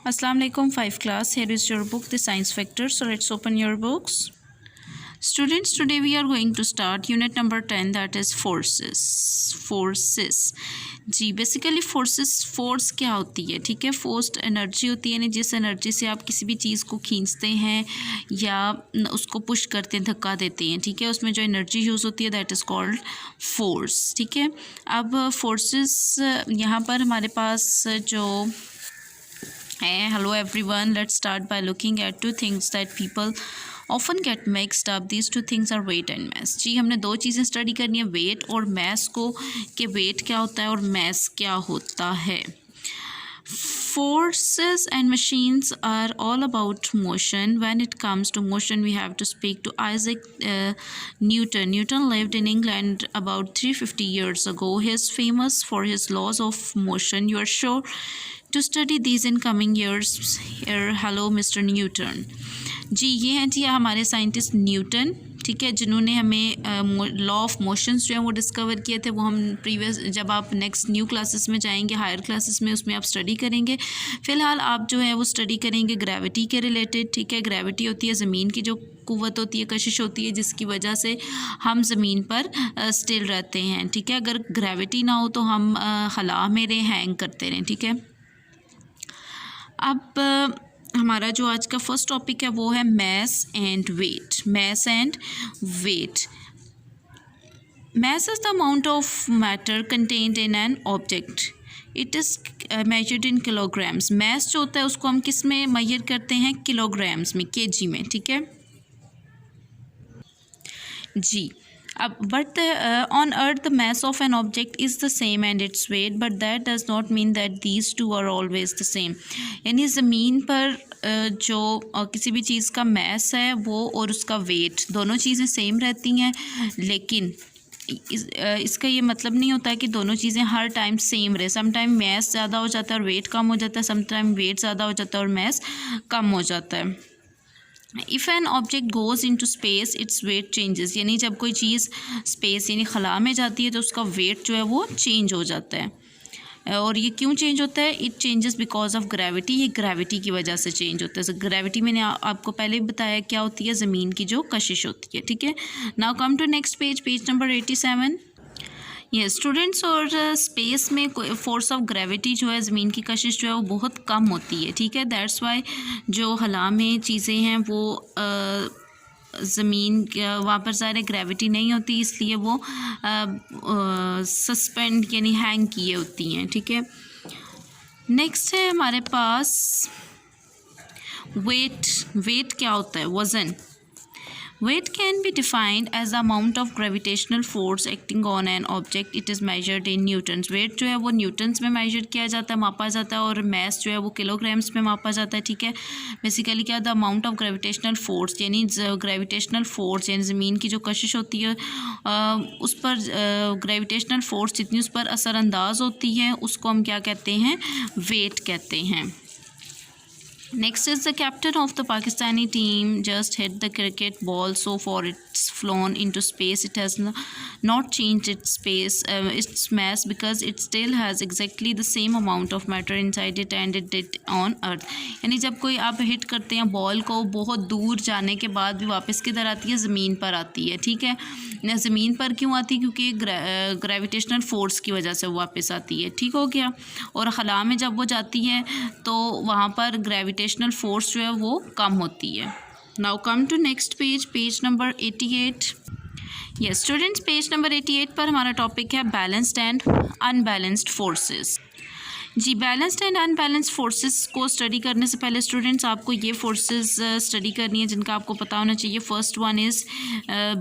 Assalamu alaikum 5 class. Here is your book, The Science Factor. So let's open your books. Students, today we are going to start unit number 10, that is forces. जी basically force क्या होती है, ठीक है। Force energy होती है ना, जिस एनर्जी से आप किसी भी चीज़ को खींचते हैं या उसको पुश करते हैं, धक्का देते हैं, ठीक है। उसमें जो एनर्जी यूज़ होती है दैट इज़ कॉल्ड फोर्स, ठीक है। अब फोर्सेस यहाँ पर हमारे पास जो hello everyone, let's start by looking at two things that people often get mixed up. These two things are weight and mass. जी हमने दो चीज़ें स्टडी करनी है, वेट और मैस को, कि वेट क्या होता है और मैस क्या होता है। Forces and machines are all about motion. When it comes to motion, we have to speak to Isaac Newton. Newton lived in England about 350 years ago. He is famous for his laws of motion. You are sure to study these in coming years. Hello, Mr. Newton. जी ये हैं जी हमारे scientist Newton, ठीक है, जिन्होंने हमें law of motions जो है वो डिस्कवर किए थे। वो हम प्रीवियस जब आप नेक्स्ट न्यू क्लासेस में जाएंगे, हायर क्लासेस में, उसमें आप स्टडी करेंगे। फ़िलहाल आप जो है वो स्टडी करेंगे ग्रेविटी के रिलेटेड, ठीक है। ग्रेविटी होती है ज़मीन की जो कुव्वत होती है, कशिश होती है, जिसकी वजह से हम ज़मीन पर स्टिल रहते हैं, ठीक है। अगर ग्रेविटी ना हो तो हम खला में हैंग करते रहें, ठीक है। अब हमारा जो आज का फर्स्ट टॉपिक है वो है mass and weight. Mass and weight. Mass is the amount of matter contained in an object. It is measured in kilograms. Mass जो होता है उसको हम किस में मेजर करते हैं? किलोग्राम्स में, केजी में, ठीक है जी। अब but on earth the mass of an object is the same and its weight, but that does not mean that these two are always the same. यानी ज़मीन पर जो किसी भी चीज़ का मैस है वो और उसका वेट, दोनों चीज़ें सेम रहती हैं, लेकिन इसका ये मतलब नहीं होता है कि दोनों चीज़ें हर टाइम सेम रहे। सम टाइम मैस ज़्यादा हो जाता है और वेट कम हो जाता है, सम टाइम वेट ज़्यादा हो जाता है और मैस कम हो जाता है। If an object goes into space its weight changes. यानी जब कोई चीज़ स्पेस यानी खला में जाती है तो उसका वेट जो है वो चेंज हो जाता है। और ये क्यों चेंज होता है? It changes because of gravity. ये ग्रेविटी की वजह से चेंज होता है। ग्रेविटी मैंने आपको पहले भी बताया क्या होती है, ज़मीन की जो कशिश होती है, ठीक है। Now come to next page, page number 87। ये स्टूडेंट्स और स्पेस में फोर्स ऑफ ग्रेविटी जो है, ज़मीन की कशिश जो है वो बहुत कम होती है, ठीक है। दैट्स वाई जो खला में चीज़ें हैं वो ज़मीन वहाँ पर ज़्यादा ग्रेविटी नहीं होती, इसलिए वो सस्पेंड यानी हैंग किए होती हैं, ठीक है। नेक्स्ट है हमारे पास वेट। वेट क्या होता है? वज़न। Weight can be defined as the amount of gravitational force acting on an object. It is measured in newtons. Weight जो है वो न्यूटन्स में मेजर किया जाता है, मापा जाता है, और mass जो है वो किलोग्राम्स में मापा जाता है, ठीक है। बेसिकली क्या, the amount of gravitational force, यानी ग्रेविटेशनल फोर्स यानी ज़मीन की जो कशिश होती है उस पर ग्रेविटेशनल फोर्स जितनी उस पर असरअंदाज होती है उसको हम क्या कहते हैं? वेट कहते हैं। Next is the captain of the Pakistani team just hit the cricket ball. So far it's flown into space. It has not changed its mass, because it still has exactly the same amount of matter inside it and it did on earth. यानी जब कोई आप hit करते हैं ball को, बहुत दूर जाने के बाद भी वापस किधर आती है? ज़मीन पर आती है, ठीक है। ज़मीन पर क्यों आती है? क्योंकि ग्रेविटेशनल फोर्स की वजह से वो वापस आती है, ठीक हो गया। और खला में जब वो जाती है तो वहाँ पर ग्रेविटेशनल फोर्स जो है वो कम होती है। Now come to next page, page number 88। Yes students, page number 88 पर हमारा टॉपिक है बैलेंस्ड एंड अनबैलेंस्ड फोर्सेस। जी बैलेंस्ड एंड अनबैलेंस्ड फोर्सेस को स्टडी करने से पहले स्टूडेंट्स आपको ये फोर्सेस स्टडी करनी है जिनका आपको पता होना चाहिए। First one is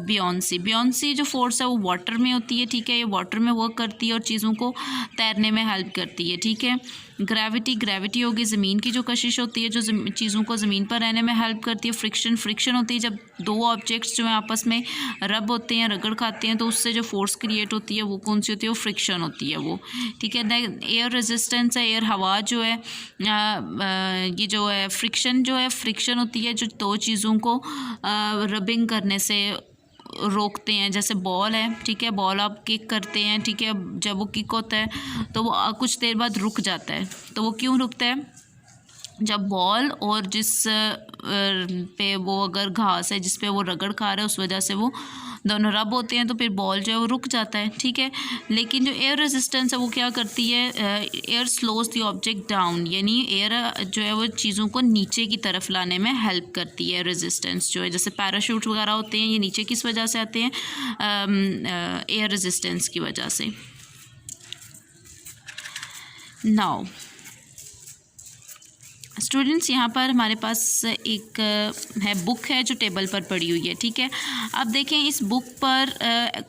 buoyancy. Buoyancy जो फोर्स है वो वाटर में होती है, ठीक है। ये वाटर में वर्क करती है और चीज़ों को तैरने में हेल्प करती है, ठीक है। ग्रेविटी होगी, ज़मीन की जो कशिश होती है जो चीज़ों को ज़मीन पर रहने में हेल्प करती है। फ्रिक्शन होती है, जब दो ऑब्जेक्ट्स जो हैं आपस में रब होते हैं, रगड़ खाते हैं, तो उससे जो फोर्स क्रिएट होती है वो कौन सी होती है? वो फ्रिक्शन होती है वो, ठीक है। एयर रेजिस्टेंस है, एयर हवा जो है ये जो है फ्रिक्शन होती है जो दो चीज़ों को रबिंग करने से रोकते हैं। जैसे बॉल है, ठीक है, बॉल आप किक करते हैं, ठीक है, जब वो किक होता है तो वो कुछ देर बाद रुक जाता है। तो वो क्यों रुकता है? जब बॉल और जिस पे वो अगर घास है जिस पे वो रगड़ खा रहा है उस वजह से वो दोनों रब होते हैं तो फिर बॉल जो है वो रुक जाता है, ठीक है। लेकिन जो एयर रेजिस्टेंस है वो क्या करती है, air slows the object down, यानी एयर जो है वो चीज़ों को नीचे की तरफ लाने में हेल्प करती है। रेजिस्टेंस जो है जैसे पैराशूट वगैरह होते हैं ये नीचे किस वजह से आते हैं, एयर रेजिस्टेंस की वजह से। नाउ स्टूडेंट्स यहाँ पर हमारे पास एक है बुक है जो टेबल पर पड़ी हुई है, ठीक है। अब देखें इस बुक पर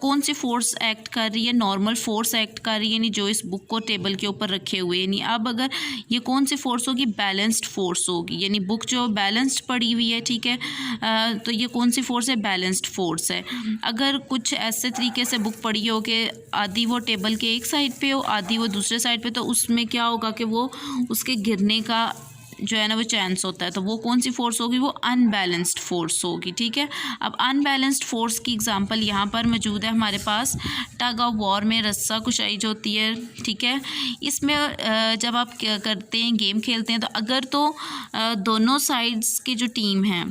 कौन सी फोर्स एक्ट कर रही है, नॉर्मल फोर्स एक्ट कर रही है, यानी जो इस बुक को टेबल के ऊपर रखे हुए, यानी अब अगर ये कौन सी फोर्स होगी, बैलेंस्ड फोर्स होगी, यानी बुक जो बैलेंस्ड पड़ी हुई है, ठीक है। तो ये कौन सी फोर्स है, बैलेंस्ड फोर्स है। अगर कुछ ऐसे तरीके से बुक पड़ी हो कि आधी वो टेबल के एक साइड पे हो आधी वो दूसरे साइड पे, तो उसमें क्या होगा कि वो उसके गिरने का जो है ना वो चांस होता है, तो वो कौन सी फोर्स होगी, वो अनबैलेंस्ड फोर्स होगी, ठीक है। अब अनबैलेंस्ड फोर्स की एग्जांपल यहाँ पर मौजूद है हमारे पास, टग ऑफ वॉर में रस्सा कुशाई जो होती है, ठीक है। इसमें जब आप करते हैं गेम खेलते हैं तो अगर तो दोनों साइड्स की जो टीम है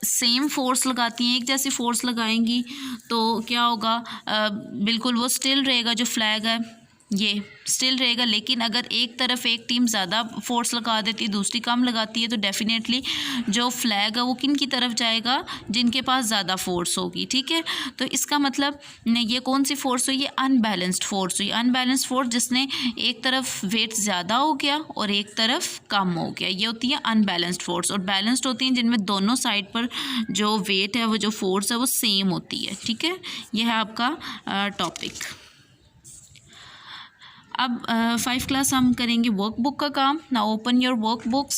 सेम फोर्स लगाती हैं, एक जैसी फोर्स लगाएंगी तो क्या होगा, बिल्कुल वो स्टिल रहेगा, जो फ्लैग है ये स्टिल रहेगा। लेकिन अगर एक तरफ एक टीम ज़्यादा फोर्स लगा देती है दूसरी कम लगाती है तो डेफिनेटली जो फ्लैग है वो किन की तरफ जाएगा, जिनके पास ज़्यादा फोर्स होगी, ठीक है। तो इसका मतलब ये कौन सी फोर्स हुई, ये अनबैलेंस्ड फोर्स हुई। अनबैलेंस्ड फोर्स जिसने एक तरफ वेट ज़्यादा हो गया और एक तरफ कम हो गया, ये होती है अनबैलेंस्ड फोर्स। और बैलेंस्ड होती हैं जिनमें दोनों साइड पर जो वेट है वो जो फोर्स है वो सेम होती है, ठीक है। यह है आपका टॉपिक। अब 5 क्लास हम करेंगे वर्कबुक का काम। Now open your workbooks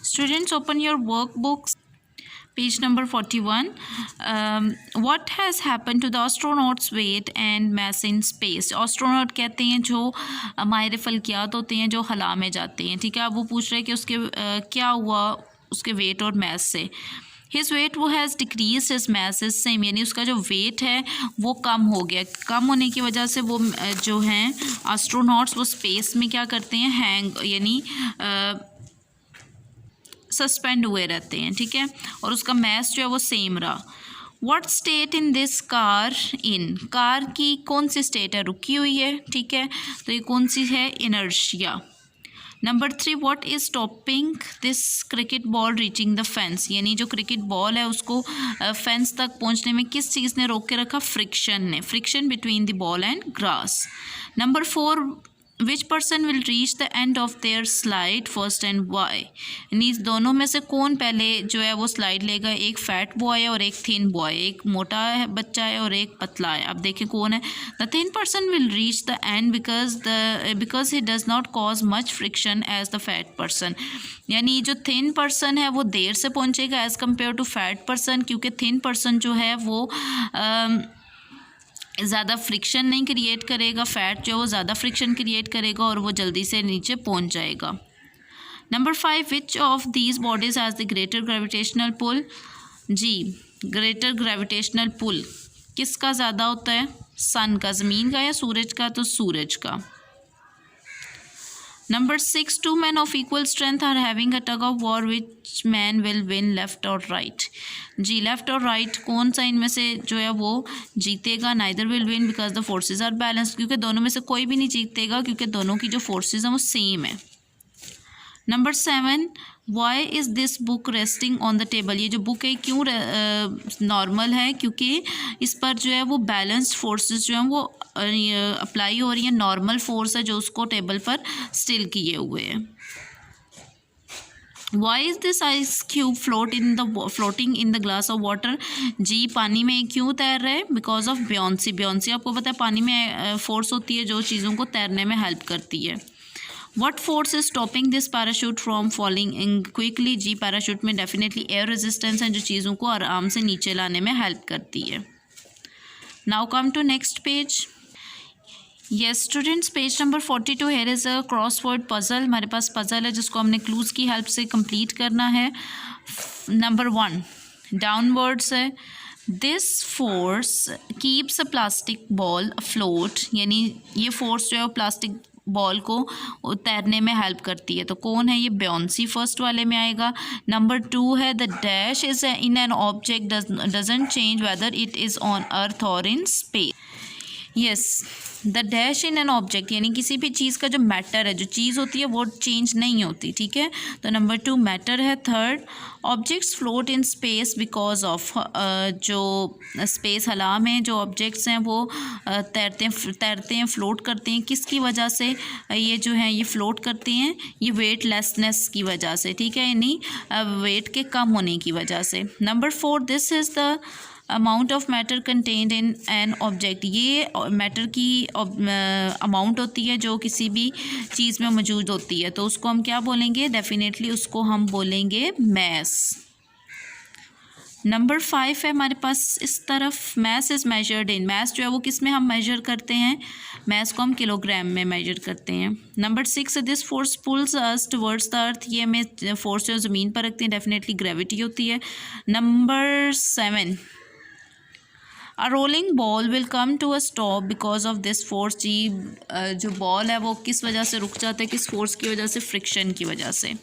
students, open your workbooks, page number 41। What has happen to the astronauts weight and mass in space. Astronaut कहते हैं जो माहिर फल्कियात होते हैं जो खला में जाते हैं, ठीक है। अब वो पूछ रहे हैं कि उसके क्या हुआ उसके वेट और मास से। हिज वेट वो has decrease, his mass is same, यानी उसका जो वेट है वो कम हो गया। कम होने की वजह से वो जो हैं एस्ट्रोनॉट्स वो स्पेस में क्या करते हैं, हैंग यानी सस्पेंड हुए रहते हैं, ठीक है। और उसका मास जो है वो सेम रहा। What state in this car in, car की कौन सी स्टेट है, रुकी हुई है, ठीक है। तो ये कौन सी है, inertia. Number 3, what is stopping this cricket ball reaching the fence, यानी जो क्रिकेट बॉल है उसको फेंस तक पहुंचने में किस चीज़ ने रोक के रखा, फ्रिक्शन ने, friction between the ball and grass. Number 4, which person will reach the end of their slide first and why, यानी दोनों में से कौन पहले जो है वो स्लाइड लेगा, एक फैट बॉय है और एक थिन बॉय, एक मोटा है बच्चा है और एक पतला है। अब देखें कौन है, the thin person will reach the end because he does not cause much friction as the fat person, यानी जो थिन पर्सन है वो देर से पहुंचेगा as compare to fat person, क्योंकि थिन पर्सन जो है वो ज़्यादा फ्रिक्शन नहीं क्रिएट करेगा, फैट जो है वो ज़्यादा फ्रिक्शन क्रिएट करेगा और वो जल्दी से नीचे पहुंच जाएगा। Number 5, which of these bodies has the greater gravitational pull, जी ग्रेटर ग्रेविटेशनल पुल किसका ज़्यादा होता है, सन का, ज़मीन का या सूरज का, तो सूरज का। Number 6, 2 men of equal strength are having a tug of war, which man will win, left or right, जी लेफ्ट और राइट कौन सा इनमें से जो है वो जीतेगा, neither will win because the forces are balanced, क्योंकि दोनों में से कोई भी नहीं जीतेगा क्योंकि दोनों की जो फोर्सेज हैं वो सेम है। Number 7, why is this book resting on the table, ये जो बुक है क्यों नॉर्मल है, क्योंकि इस पर जो है वो बैलेंस्ड फोर्सेस जो हैं वो अप्लाई हो रही है, नॉर्मल फोर्स है जो उसको टेबल पर स्टिल किए हुए हैं। Why is this ice cube floating in the glass of water, जी पानी में क्यों तैर रहा है, बिकॉज ऑफ ब्योंसी, ब्योंसी आपको पता है पानी में फोर्स होती है जो चीज़ों को तैरने में हेल्प करती है। What force is stopping this parachute from falling in quickly, जी पैराशूट में डेफिनेटली एयर रेजिस्टेंस है जो चीज़ों को आराम से नीचे लाने में हेल्प करती है। Now come to next page. Yes students, page number 42, here is a crossword puzzle, हमारे पास पजल है जिसको हमने क्लूज़ की हेल्प से कंप्लीट करना है। नंबर 1 डाउनवर्ड्स है, this force keeps a plastic ball afloat, यानी ये फोर्स जो है वो प्लास्टिक बॉल को तैरने में हेल्प करती है। तो कौन है ये? बेयोंसी फर्स्ट वाले में आएगा। नंबर 2 है the dash is in an object doesn't change whether it is on earth और in space. Yes, the dash in an object यानी किसी भी चीज़ का जो मैटर है, जो चीज़ होती है वो चेंज नहीं होती, ठीक है। तो नंबर 2 मैटर है। Third, objects float in space because of, जो स्पेस हला में जो ऑब्जेक्ट्स हैं वो तैरते हैं, फ्लोट करते हैं, किसकी वजह से ये जो है ये फ्लोट करते हैं? ये वेटलेसनेस की वजह से, ठीक है, यानी वेट के कम होने की वजह से। Number 4, this is the amount of matter contained in an object. ये मैटर की अमाउंट होती है जो किसी भी चीज़ में मौजूद होती है, तो उसको हम क्या बोलेंगे? डेफिनेटली उसको हम बोलेंगे मैस। नंबर 5 है हमारे पास इस तरफ, mass is measured in. Mass जो है वो किस में हम मेजर करते हैं? मैस को हम किलोग्राम में मेजर करते हैं। Number 6, this force pulls us towards the earth. ये हमें फोर्स जो ज़मीन पर रखते हैं, डेफिनेटली ग्रेविटी होती है। Number 7, a rolling ball will come to a stop because of this force. जी जो बॉल है वो किस वजह से रुक जाता है? किस फोर्स की वजह से? फ्रिक्शन की वजह से।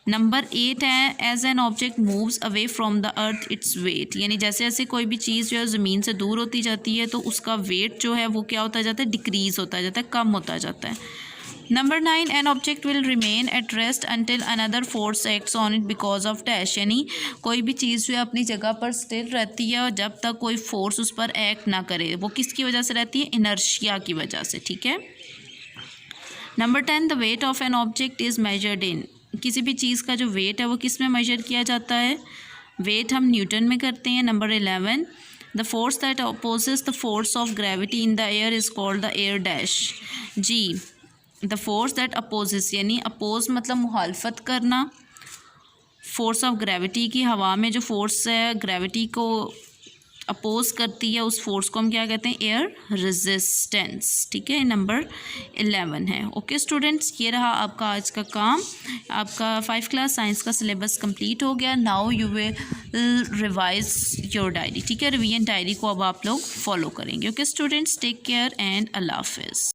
नंबर 8 है as an object moves away from the earth its weight, यानी जैसे जैसे कोई भी चीज़ जो है ज़मीन से दूर होती जाती है तो उसका वेट जो है वो क्या होता जाता है? डिक्रीज़ होता जाता है, कम होता जाता है। Number 9, an object will remain at rest until another force acts on it because of dash, यानी कोई भी चीज़ जो है अपनी जगह पर स्टिल रहती है और जब तक कोई फोर्स उस पर एक्ट ना करे। वो किसकी वजह से रहती है? इनर्शिया की वजह से, ठीक है। Number 10, the weight of an object is measured इन। किसी भी चीज़ का जो वेट है वो किस में मेजर किया जाता है? वेट हम न्यूटन में करते हैं। Number 11, the force that opposes the force of gravity in the air is called the air dash. जी, द फोर्स दैट अपोजेस यानी अपोज मतलब मुखालफत करना, फोर्स ऑफ ग्रेविटी की, हवा में जो फोर्स है ग्रेविटी को अपोज करती है उस फोर्स को हम क्या कहते हैं? एयर रेजिस्टेंस, ठीक है। नंबर 11 है। ओके स्टूडेंट्स, ये रहा आपका आज का काम। आपका 5 क्लास साइंस का सिलेबस कंप्लीट हो गया। Now you will revise your diary, ठीक है। रिवीजन डायरी को अब आप लोग फॉलो करेंगे। Okay students, take care and अल्लाह हाफिज़।